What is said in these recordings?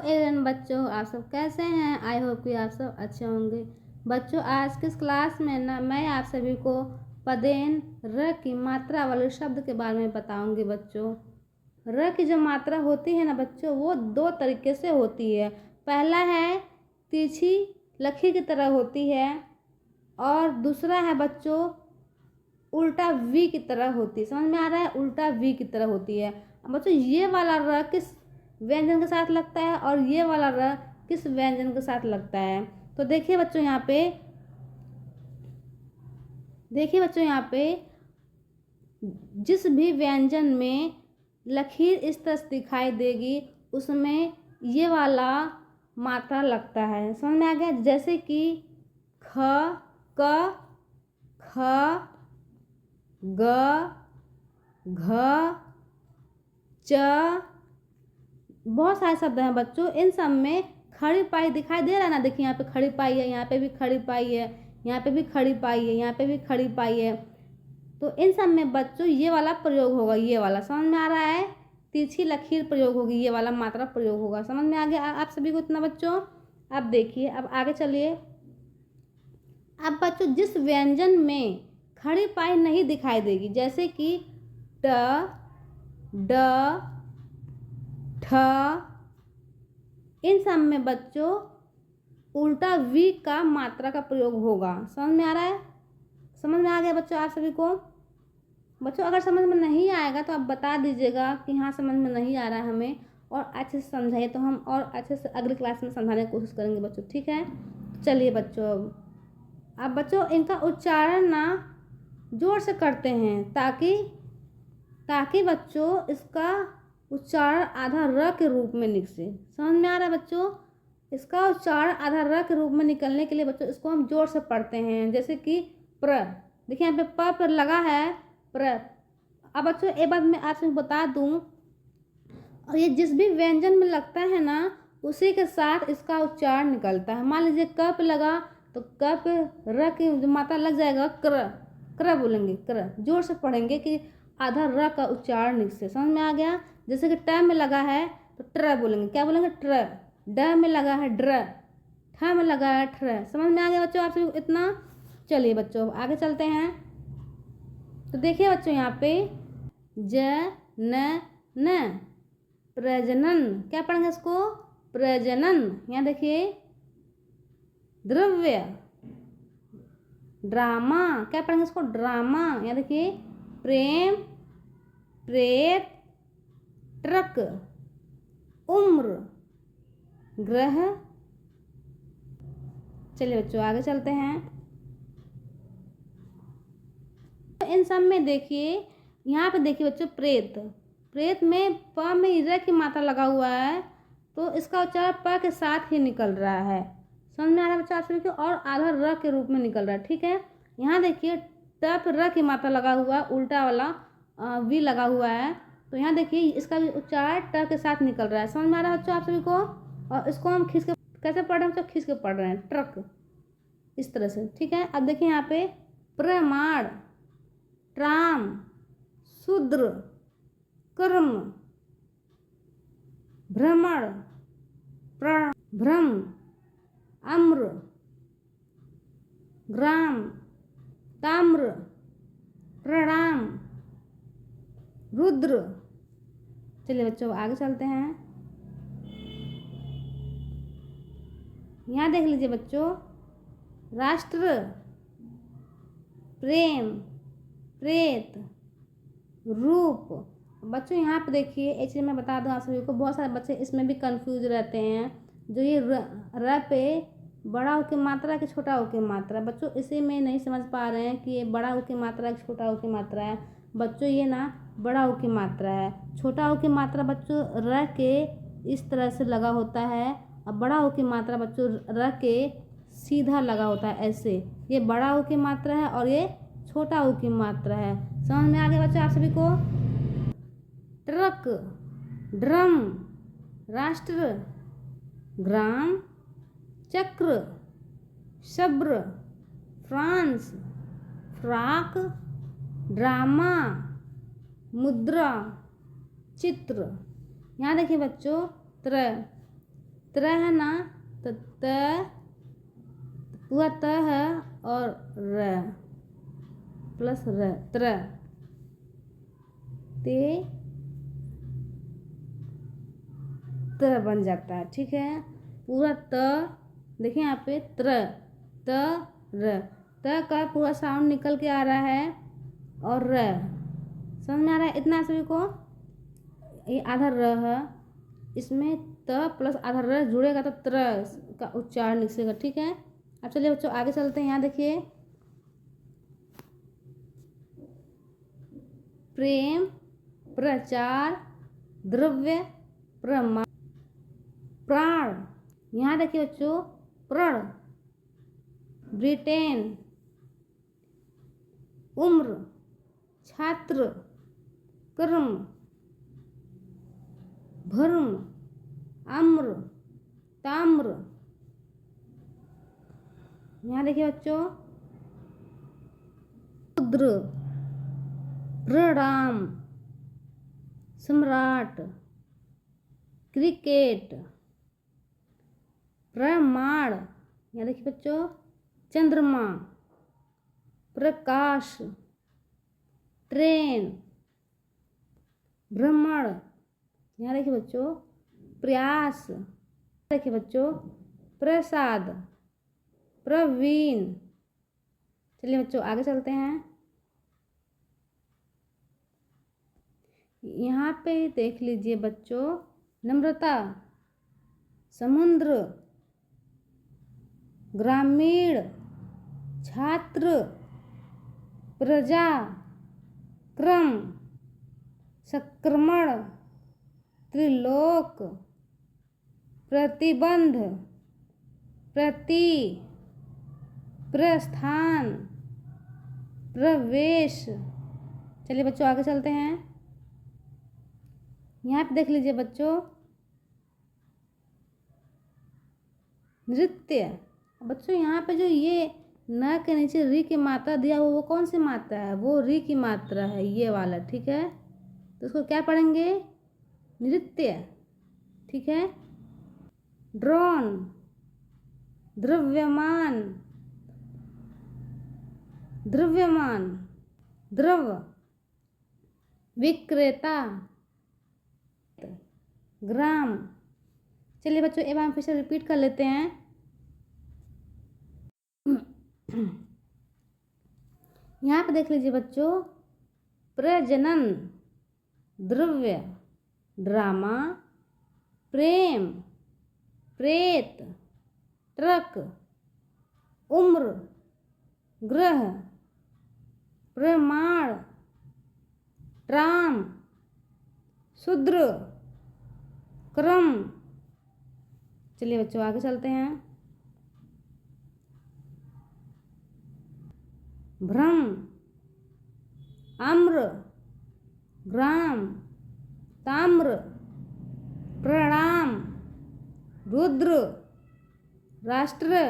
Everyone बच्चों, आप सब कैसे हैं? आई होप कि आप सब अच्छे होंगे। बच्चों, आज की इस क्लास में ना मैं आप सभी को पदेन र की मात्रा वाले शब्द के बारे में बताऊंगी। बच्चों, र की जो मात्रा होती है ना बच्चों, वो दो तरीके से होती है। पहला है तिरछी लकीर की तरह होती है और दूसरा है बच्चों उल्टा वी की तरह होती है। समझ में आ रहा है? उल्टा वी की तरह होती है। बच्चों, ये वाला र किस व्यंजन के साथ लगता है और ये वाला र किस व्यंजन के साथ लगता है? तो देखिए बच्चों यहाँ पे जिस भी व्यंजन में लकीर इस तरह से दिखाई देगी उसमें ये वाला मात्रा लगता है। समझ में आ गया? जैसे कि ख, क, ख, ग, घ, च, बहुत सारे शब्द हैं बच्चों। इन सब में खड़ी पाई दिखाई दे रहा है ना। देखिए यहाँ पे खड़ी पाई है, यहाँ पे भी खड़ी पाई है, यहाँ पे भी खड़ी पाई है, यहाँ पे भी खड़ी पाई है। तो इन सब में बच्चों ये वाला प्रयोग होगा। ये वाला समझ में आ रहा है? तिरछी लकीर प्रयोग होगी, ये वाला मात्रा प्रयोग होगा। समझ में आ गया आप सभी को इतना बच्चों? अब देखिए, अब आगे चलिए। अब बच्चों जिस व्यंजन में खड़ी पाई नहीं दिखाई देगी, जैसे कि ट, ड, ठ, इन सब में बच्चों उल्टा वी का मात्रा का प्रयोग होगा। समझ में आ रहा है? समझ में आ गया बच्चों आप सभी को? बच्चों, अगर समझ में नहीं आएगा तो आप बता दीजिएगा कि हाँ समझ में नहीं आ रहा है हमें, और अच्छे से समझाइए तो हम और अच्छे से अगली क्लास में समझाने की कोशिश करेंगे बच्चों। ठीक है? चलिए बच्चों, अब बच्चों इनका उच्चारण ना जोर से करते हैं ताकि बच्चों इसका उच्चारण आधा र के रूप में निकले। समझ में आ रहा है बच्चों? इसका उच्चारण आधा र के रूप में निकलने के लिए बच्चों इसको हम जोर से पढ़ते हैं। जैसे कि प्र, देखिए यहाँ पे प पर लगा है प्र। अब बच्चों एक बात मैं आपसे बता दूं, और ये जिस भी व्यंजन में लगता है ना उसी के साथ इसका उच्चारण निकलता है। मान लीजिए क पे लगा तो क पे र की जो मात्रा लग जाएगा क्र, क्र बोलेंगे, क्र। जोर से पढ़ेंगे कि आधा र का उच्चारण निकले। समझ में आ गया? जैसे कि ट में लगा है तो ट्र बोलेंगे। क्या बोलेंगे? ट्र। ड में लगा है ड्र, ठ में लगा है ट्र। समझ में आ गया बच्चों आप सभी इतना? चलिए बच्चों आगे चलते हैं। तो देखिए बच्चों यहाँ पे ज न न प्रजनन, क्या पढ़ेंगे इसको? प्रजनन। यहाँ देखिए द्रव्य, ड्रामा, क्या पढ़ेंगे इसको? ड्रामा। यहाँ देखिए प्रेम, प्रेत, ट्रक, उम्र, ग्रह। चलिए बच्चों आगे चलते हैं। इन सब में देखिए, यहाँ पे देखिए बच्चों प्रेत, प्रेत में प में र की मात्रा लगा हुआ है तो इसका उच्चारण प के साथ ही निकल रहा है। समझ में आ रहा है बच्चों आप सभी को? और आधा र के रूप में निकल रहा है। ठीक है? यहाँ देखिए ट पर र की मात्रा लगा हुआ है, उल्टा वाला वी लगा हुआ है, तो यहाँ देखिए इसका भी उच्चारण ट के साथ निकल रहा है। समझ में आ रहा है बच्चों आप सभी को? और इसको हम खींच के कैसे पढ़ रहे हैं बच्चों? खींच के पढ़ रहे हैं, ट्रक, इस तरह से। ठीक है? अब देखिए यहाँ पे प्रमाण, ट्राम, शूद्र, कर्म, भ्रमण, भ्रम, अम्र, ग्राम, ताम्र, प्रणाम, रुद्र। चलिए बच्चों आगे चलते हैं। यहाँ देख लीजिए बच्चों राष्ट्र, प्रेम, प्रेत, रूप। बच्चों यहाँ पे देखिए एक चीज़ मैं बता दूँ आप सभी को, बहुत सारे बच्चे इसमें भी कंफ्यूज रहते हैं। जो ये र पे बड़ा हो की मात्रा कि छोटा हो की मात्रा, बच्चों इसी में नहीं समझ पा रहे हैं कि ये बड़ा हो की मात्रा कि छोटा हो की मात्रा है। बच्चों ये ना बड़ा हो की मात्रा है। छोटा हो की मात्रा बच्चों र के इस तरह से लगा होता है, और बड़ा हो की मात्रा बच्चों र के सीधा लगा होता है ऐसे। ये बड़ा हो की मात्रा है और ये छोटा हो की मात्रा है। समझ में आ गया बच्चों आप सभी को? ट्रक, ड्रम, राष्ट्र, ग्राम, चक्र, शब्र, फ्रांस, फ्राक, ड्रामा, मुद्रा, चित्र। यहाँ देखिए बच्चों त्र, त्र है ना, तो त पूरा त है और र प्लस र, त्र, ते त्र बन जाता है। ठीक है, पूरा त देखिए यहाँ पे त्र, त र, त का पूरा साउंड निकल के आ रहा है और र, समझ में आ रहा है इतना सभी को। ये आधा र है, इसमें त प्लस आधा र जुड़ेगा तो त्र का उच्चारण निकलेगा। ठीक है, अब चलिए बच्चों आगे चलते हैं। यहाँ देखिए, प्रेम, प्रचार, द्रव्य, प्रमाण, प्राण। यहाँ देखिए बच्चों, प्रण, ब्रिटेन, उम्र, छात्र, कर्म, भर्म, आम्र, ताम्र। यहाँ देखिए बच्चों, रुद्र, प्रणाम, सम्राट, क्रिकेट, प्रमाण। यहाँ देखिए बच्चों, चंद्रमा, प्रकाश, ट्रेन, भ्रमण। यहाँ देखिए बच्चों, प्रयास। देखिए बच्चों, प्रसाद, प्रवीण। चलिए बच्चों आगे चलते हैं। यहाँ पे देख लीजिए बच्चों, नम्रता, समुद्र, ग्रामीण, छात्र, प्रजा, क्रम, संक्रमण, त्रिलोक, प्रतिबंध, प्रति, प्रस्थान, प्रवेश। चलिए बच्चों आगे चलते हैं। यहाँ पे देख लीजिए बच्चों, नृत्य। बच्चों यहाँ पे जो ये न के नीचे री की मात्रा दिया हुआ वो कौन सी मात्रा है? वो री की मात्रा है, ये वाला। ठीक है, तो उसको क्या पढ़ेंगे? नृत्य। ठीक है, ड्रोन, द्रव्यमान, द्रव्यमान, द्रव, विक्रेता, ग्राम। चलिए बच्चों एक बार फिर से रिपीट कर लेते हैं। यहाँ पे देख लीजिए बच्चों, प्रजनन, द्रव्य, ड्रामा, प्रेम, प्रेत, ट्रक, उम्र, ग्रह, प्रमाण, ट्राम, शूद्र, क्रम। चलिए बच्चों आगे चलते हैं। भ्रम, आम्र, ग्राम, ताम्र, प्रणाम, रुद्र, राष्ट्र,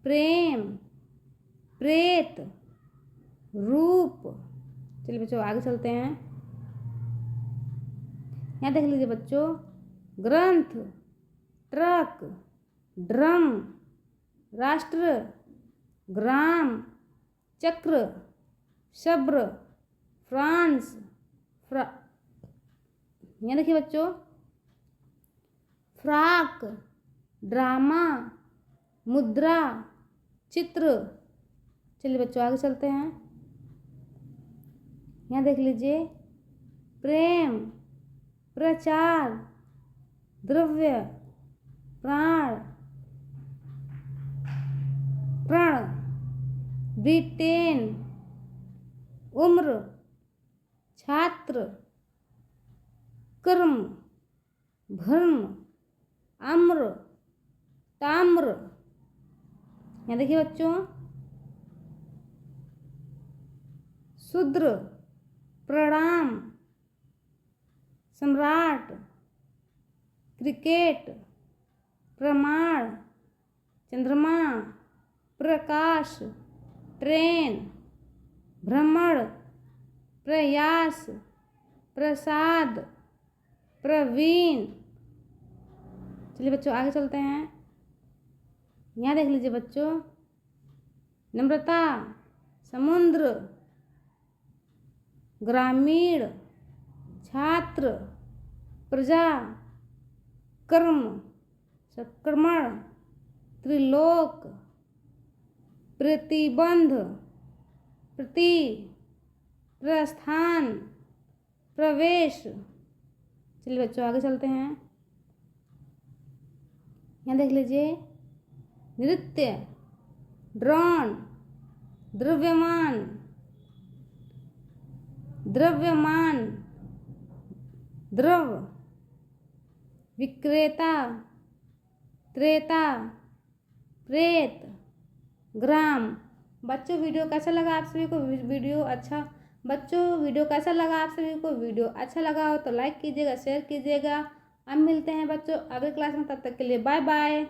प्रेम, प्रेत, रूप। चलिए बच्चों आगे चलते हैं। यहाँ देख लीजिए बच्चों, ग्रंथ, ट्रक, ड्रम, राष्ट्र, ग्राम, चक्र, शब्र, फ्रांस, यहाँ देखिए बच्चों, फ्राक, ड्रामा, मुद्रा, चित्र। चलिए बच्चों आगे चलते हैं। यहाँ देख लीजिए, प्रेम, प्रचार, द्रव्य, प्राण, प्रण, ब्रिटेन, उम्र, छात्र, कर्म, भर्म, आम्र, ताम्र। यहाँ देखिए बच्चों, शूद्र, प्रणाम, सम्राट, क्रिकेट, प्रमाण, चंद्रमा, प्रकाश, ट्रेन, भ्रमण, प्रयास, प्रसाद, प्रवीण, चलिए बच्चों आगे चलते हैं। यहाँ देख लीजिए बच्चों, नम्रता, समुद्र, ग्रामीण, छात्र, प्रजा, कर्म, संक्रमण, त्रिलोक, प्रतिबंध, प्रति, प्रस्थान, प्रवेश। चलिए बच्चों आगे चलते हैं। यहाँ देख लीजिए, नृत्य, ड्रोन, द्रव्यमान, द्रव्यमान, द्रव, विक्रेता, त्रेता, प्रेत, ग्राम। बच्चों वीडियो कैसा लगा आप सभी को? वीडियो कैसा लगा आप सभी को? वीडियो अच्छा लगा हो तो लाइक कीजिएगा, शेयर कीजिएगा। अब मिलते हैं बच्चों अगले क्लास में, तब तक के लिए बाय बाय।